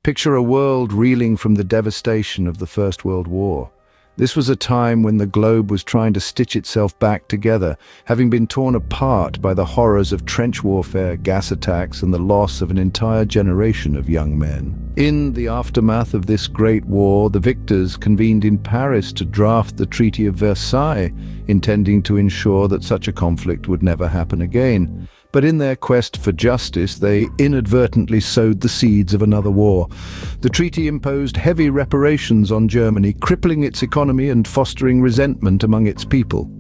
Picture a world reeling from the devastation of the First World War. This was a time when the globe was trying to stitch itself back together, having been torn apart by the horrors of trench warfare, gas attacks, and the loss of an entire generation of young men. In the aftermath of this great war, the victors convened in Paris to draft the Treaty of Versailles, intending to ensure that such a conflict would never happen again. But in their quest for justice, they inadvertently sowed the seeds of another war. The treaty imposed heavy reparations on Germany, crippling its economy and fostering resentment among its people.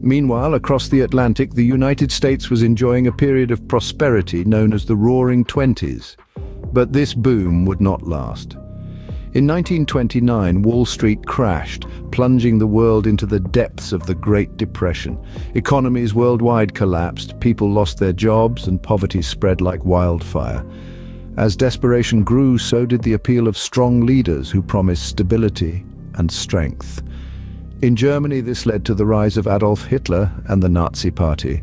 Meanwhile, across the Atlantic, the United States was enjoying a period of prosperity known as the Roaring Twenties. But this boom would not last. In 1929, Wall Street crashed, plunging the world into the depths of the Great Depression. Economies worldwide collapsed, people lost their jobs, and poverty spread like wildfire. As desperation grew, so did the appeal of strong leaders who promised stability and strength. In Germany, this led to the rise of Adolf Hitler and the Nazi Party.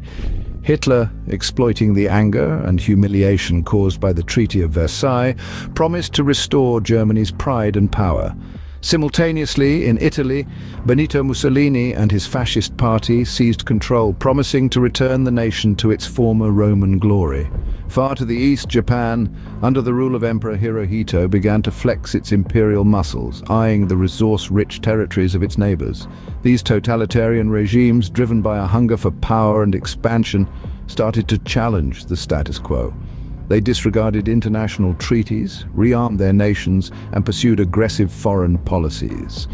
Hitler, exploiting the anger and humiliation caused by the Treaty of Versailles, promised to restore Germany's pride and power. Simultaneously, in Italy, Benito Mussolini and his fascist party seized control, promising to return the nation to its former Roman glory. Far to the east, Japan, under the rule of Emperor Hirohito, began to flex its imperial muscles, eyeing the resource-rich territories of its neighbors. These totalitarian regimes, driven by a hunger for power and expansion, started to challenge the status quo. They disregarded international treaties, rearmed their nations, and pursued aggressive foreign policies.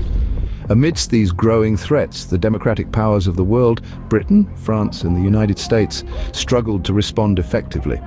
Amidst these growing threats, the democratic powers of the world, Britain, France, and the United States, struggled to respond effectively.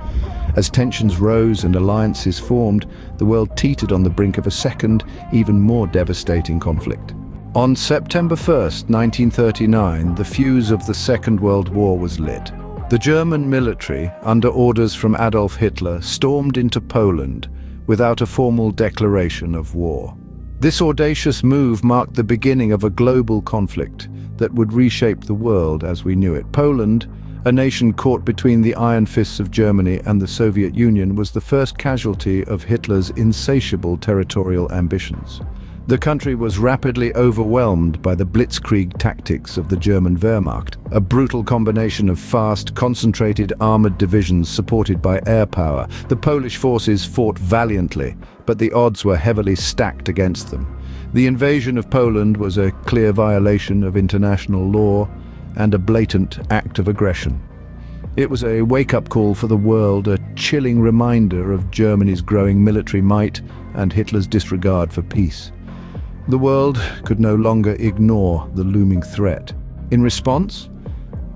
As tensions rose and alliances formed, the world teetered on the brink of a second, even more devastating conflict. On September 1st, 1939, the fuse of the Second World War was lit. The German military, under orders from Adolf Hitler, stormed into Poland without a formal declaration of war. This audacious move marked the beginning of a global conflict that would reshape the world as we knew it. Poland, a nation caught between the iron fists of Germany and the Soviet Union, was the first casualty of Hitler's insatiable territorial ambitions. The country was rapidly overwhelmed by the blitzkrieg tactics of the German Wehrmacht, a brutal combination of fast, concentrated armored divisions supported by air power. The Polish forces fought valiantly, but the odds were heavily stacked against them. The invasion of Poland was a clear violation of international law and a blatant act of aggression. It was a wake-up call for the world, a chilling reminder of Germany's growing military might and Hitler's disregard for peace. The world could no longer ignore the looming threat. In response,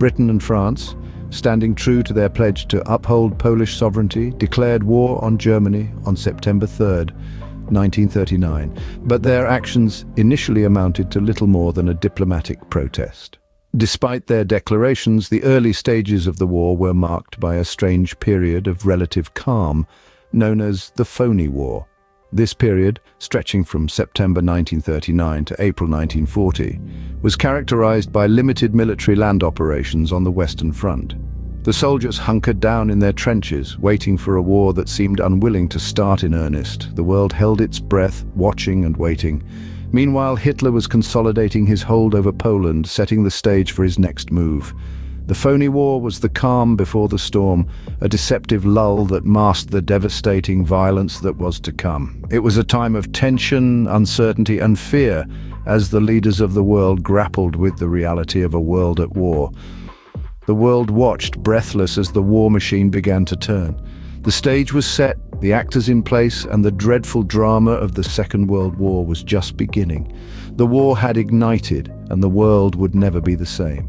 Britain and France, standing true to their pledge to uphold Polish sovereignty, declared war on Germany on September 3rd, 1939. But their actions initially amounted to little more than a diplomatic protest. Despite their declarations, the early stages of the war were marked by a strange period of relative calm, known as the Phony War. This period, stretching from September 1939 to April 1940, was characterized by limited military land operations on the Western Front. The soldiers hunkered down in their trenches, waiting for a war that seemed unwilling to start in earnest. The world held its breath, watching and waiting. Meanwhile, Hitler was consolidating his hold over Poland, setting the stage for his next move. The Phony War was the calm before the storm, a deceptive lull that masked the devastating violence that was to come. It was a time of tension, uncertainty, and fear as the leaders of the world grappled with the reality of a world at war. The world watched, breathless, as the war machine began to turn. The stage was set, the actors in place, and the dreadful drama of the Second World War was just beginning. The war had ignited, and the world would never be the same.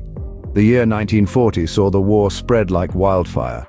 The year 1940 saw the war spread like wildfire.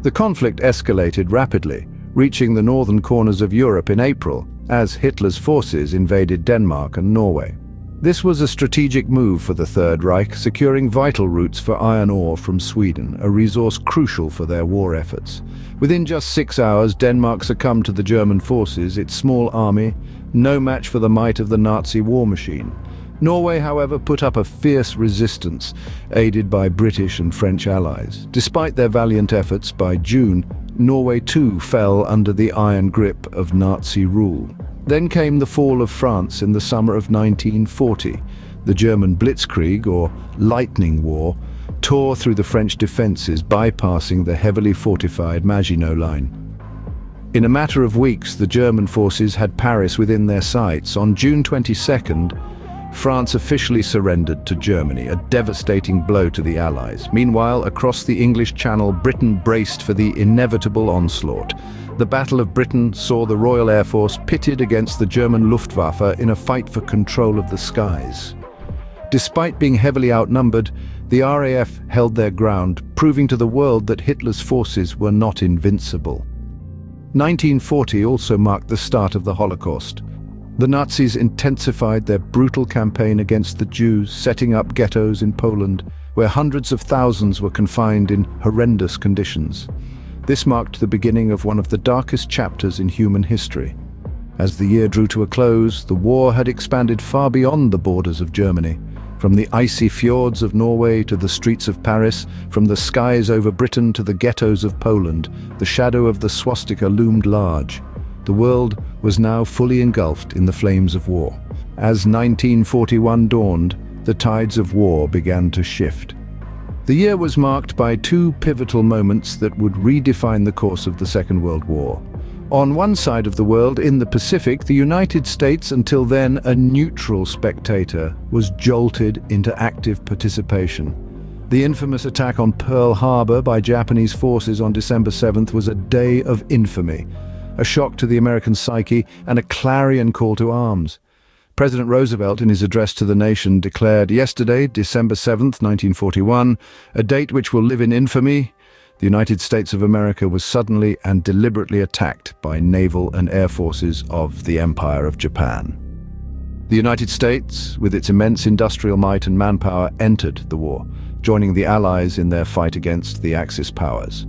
The conflict escalated rapidly, reaching the northern corners of Europe in April, as Hitler's forces invaded Denmark and Norway. This was a strategic move for the Third Reich, securing vital routes for iron ore from Sweden, a resource crucial for their war efforts. Within just 6 hours, Denmark succumbed to the German forces, its small army, no match for the might of the Nazi war machine. Norway, however, put up a fierce resistance, aided by British and French allies. Despite their valiant efforts, by June, Norway too fell under the iron grip of Nazi rule. Then came the fall of France in the summer of 1940. The German Blitzkrieg, or Lightning War, tore through the French defences, bypassing the heavily fortified Maginot Line. In a matter of weeks, the German forces had Paris within their sights. On June 22nd, France officially surrendered to Germany, a devastating blow to the Allies. Meanwhile, across the English Channel, Britain braced for the inevitable onslaught. The Battle of Britain saw the Royal Air Force pitted against the German Luftwaffe in a fight for control of the skies. Despite being heavily outnumbered, the RAF held their ground, proving to the world that Hitler's forces were not invincible. 1940 also marked the start of the Holocaust. The Nazis intensified their brutal campaign against the Jews, setting up ghettos in Poland, where hundreds of thousands were confined in horrendous conditions. This marked the beginning of one of the darkest chapters in human history. As the year drew to a close, the war had expanded far beyond the borders of Germany. From the icy fjords of Norway to the streets of Paris, from the skies over Britain to the ghettos of Poland, the shadow of the swastika loomed large. The world was now fully engulfed in the flames of war. As 1941 dawned, the tides of war began to shift. The year was marked by two pivotal moments that would redefine the course of the Second World War. On one side of the world, in the Pacific, the United States, until then a neutral spectator, was jolted into active participation. The infamous attack on Pearl Harbor by Japanese forces on December 7th was a day of infamy, a shock to the American psyche and a clarion call to arms. President Roosevelt, in his address to the nation, declared, "Yesterday, December 7th, 1941, a date which will live in infamy, the United States of America was suddenly and deliberately attacked by naval and air forces of the Empire of Japan." The United States, with its immense industrial might and manpower, entered the war, joining the Allies in their fight against the Axis powers.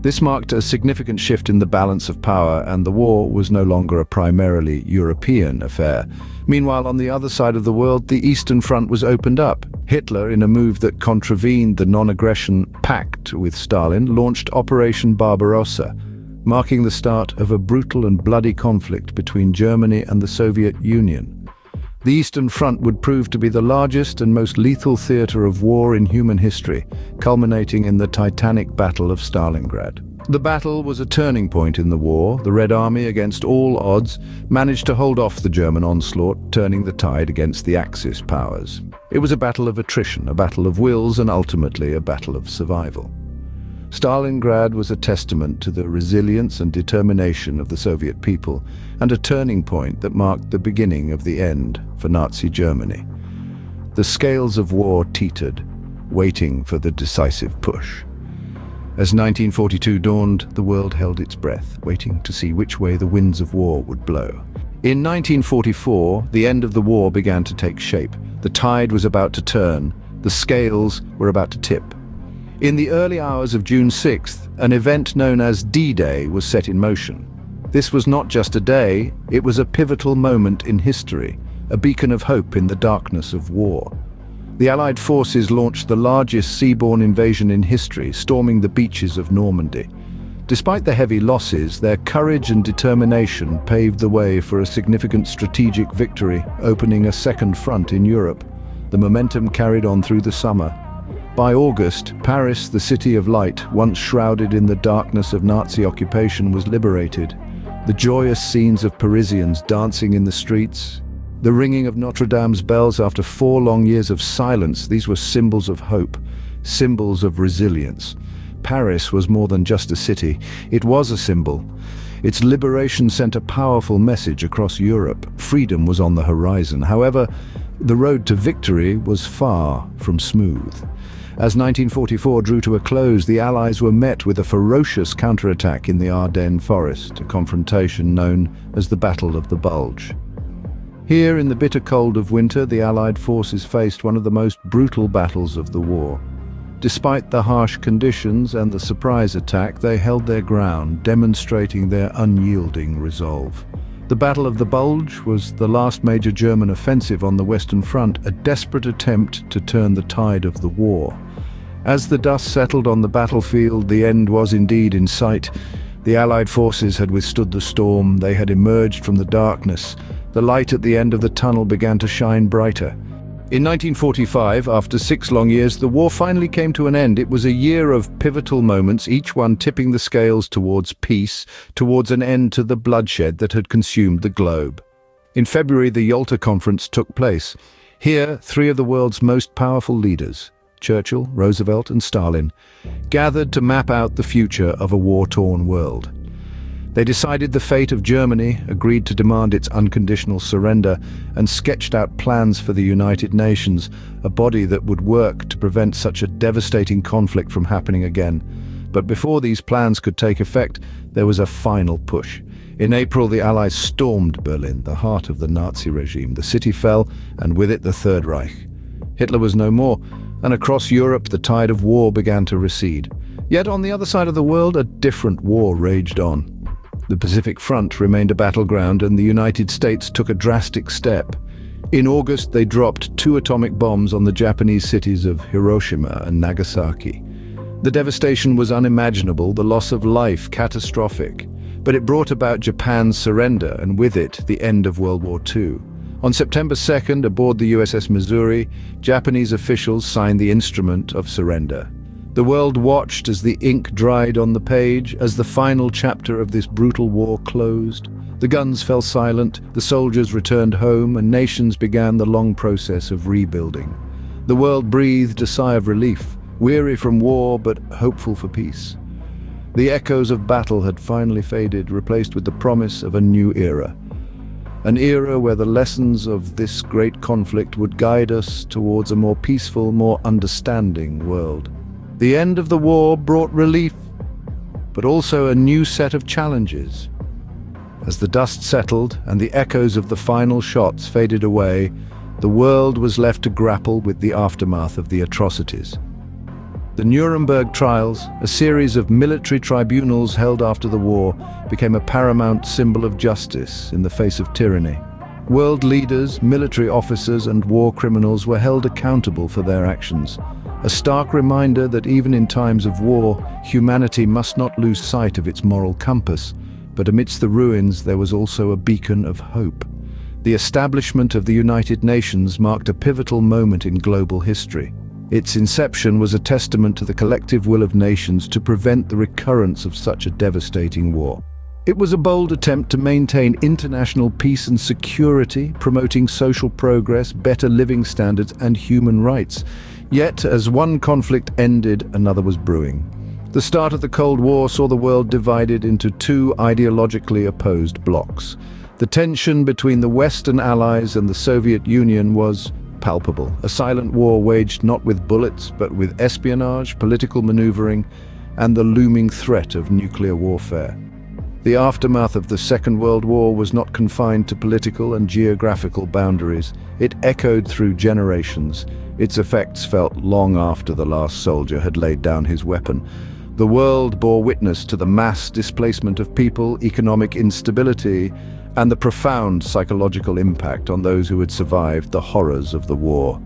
This marked a significant shift in the balance of power, and the war was no longer a primarily European affair. Meanwhile, on the other side of the world, the Eastern Front was opened up. Hitler, in a move that contravened the non-aggression pact with Stalin, launched Operation Barbarossa, marking the start of a brutal and bloody conflict between Germany and the Soviet Union. The Eastern Front would prove to be the largest and most lethal theater of war in human history, culminating in the titanic Battle of Stalingrad. The battle was a turning point in the war. The Red Army, against all odds, managed to hold off the German onslaught, turning the tide against the Axis powers. It was a battle of attrition, a battle of wills, and ultimately a battle of survival. Stalingrad was a testament to the resilience and determination of the Soviet people, and a turning point that marked the beginning of the end for Nazi Germany. The scales of war teetered, waiting for the decisive push. As 1942 dawned, the world held its breath, waiting to see which way the winds of war would blow. In 1944, the end of the war began to take shape. The tide was about to turn. The scales were about to tip. In the early hours of June 6th, an event known as D-Day was set in motion. This was not just a day, it was a pivotal moment in history, a beacon of hope in the darkness of war. The Allied forces launched the largest seaborne invasion in history, storming the beaches of Normandy. Despite the heavy losses, their courage and determination paved the way for a significant strategic victory, opening a second front in Europe. The momentum carried on through the summer. By August, Paris, the city of light, once shrouded in the darkness of Nazi occupation, was liberated. The joyous scenes of Parisians dancing in the streets, the ringing of Notre Dame's bells after 4 long years of silence, these were symbols of hope, symbols of resilience. Paris was more than just a city, it was a symbol. Its liberation sent a powerful message across Europe. Freedom was on the horizon. However, the road to victory was far from smooth. As 1944 drew to a close, the Allies were met with a ferocious counterattack in the Ardennes forest, a confrontation known as the Battle of the Bulge. Here, in the bitter cold of winter, the Allied forces faced one of the most brutal battles of the war. Despite the harsh conditions and the surprise attack, they held their ground, demonstrating their unyielding resolve. The Battle of the Bulge was the last major German offensive on the Western Front, a desperate attempt to turn the tide of the war. As the dust settled on the battlefield, the end was indeed in sight. The Allied forces had withstood the storm, they had emerged from the darkness. The light at the end of the tunnel began to shine brighter. In 1945, after 6 long years, the war finally came to an end. It was a year of pivotal moments, each one tipping the scales towards peace, towards an end to the bloodshed that had consumed the globe. In February, the Yalta Conference took place. Here, 3 of the world's most powerful leaders, Churchill, Roosevelt, and Stalin, gathered to map out the future of a war-torn world. They decided the fate of Germany, agreed to demand its unconditional surrender, and sketched out plans for the United Nations, a body that would work to prevent such a devastating conflict from happening again. But before these plans could take effect, there was a final push. In April, the Allies stormed Berlin, the heart of the Nazi regime. The city fell, and with it the Third Reich. Hitler was no more, and across Europe the tide of war began to recede. Yet on the other side of the world, a different war raged on. The Pacific Front remained a battleground, and the United States took a drastic step. In August, they dropped 2 atomic bombs on the Japanese cities of Hiroshima and Nagasaki. The devastation was unimaginable, the loss of life catastrophic. But it brought about Japan's surrender, and with it, the end of World War II. On September 2nd, aboard the USS Missouri, Japanese officials signed the instrument of surrender. The world watched as the ink dried on the page, as the final chapter of this brutal war closed. The guns fell silent, the soldiers returned home, and nations began the long process of rebuilding. The world breathed a sigh of relief, weary from war but hopeful for peace. The echoes of battle had finally faded, replaced with the promise of a new era. An era where the lessons of this great conflict would guide us towards a more peaceful, more understanding world. The end of the war brought relief, but also a new set of challenges. As the dust settled and the echoes of the final shots faded away, the world was left to grapple with the aftermath of the atrocities. The Nuremberg trials, a series of military tribunals held after the war, became a paramount symbol of justice in the face of tyranny. World leaders, military officers, and war criminals were held accountable for their actions. A stark reminder that even in times of war, humanity must not lose sight of its moral compass. But amidst the ruins, there was also a beacon of hope. The establishment of the United Nations marked a pivotal moment in global history. Its inception was a testament to the collective will of nations to prevent the recurrence of such a devastating war. It was a bold attempt to maintain international peace and security, promoting social progress, better living standards, and human rights. Yet, as one conflict ended, another was brewing. The start of the Cold War saw the world divided into 2 ideologically opposed blocs. The tension between the Western Allies and the Soviet Union was palpable, a silent war waged not with bullets, but with espionage, political maneuvering, and the looming threat of nuclear warfare. The aftermath of the Second World War was not confined to political and geographical boundaries. It echoed through generations. Its effects felt long after the last soldier had laid down his weapon. The world bore witness to the mass displacement of people, economic instability, and the profound psychological impact on those who had survived the horrors of the war.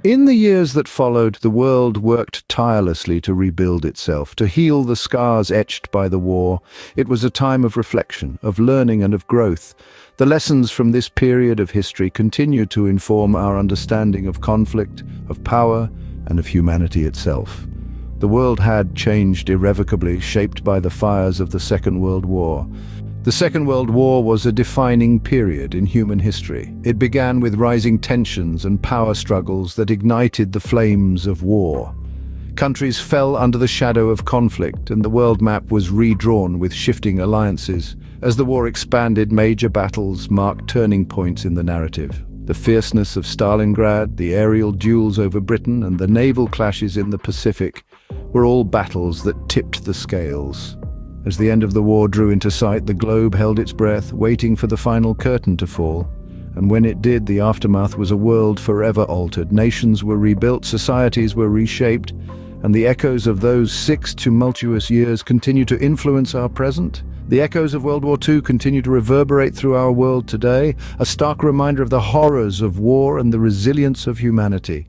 In the years that followed, the world worked tirelessly to rebuild itself, to heal the scars etched by the war. It was a time of reflection, of learning, and of growth. The lessons from this period of history continue to inform our understanding of conflict, of power, and of humanity itself. The world had changed irrevocably, shaped by the fires of the Second World War. The Second World War was a defining period in human history. It began with rising tensions and power struggles that ignited the flames of war. Countries fell under the shadow of conflict, and the world map was redrawn with shifting alliances. As the war expanded, major battles marked turning points in the narrative. The fierceness of Stalingrad, the aerial duels over Britain, and the naval clashes in the Pacific were all battles that tipped the scales. As the end of the war drew into sight, the globe held its breath, waiting for the final curtain to fall. And when it did, the aftermath was a world forever altered. Nations were rebuilt, societies were reshaped, and the echoes of those 6 tumultuous years continue to influence our present. The echoes of World War II continue to reverberate through our world today, a stark reminder of the horrors of war and the resilience of humanity.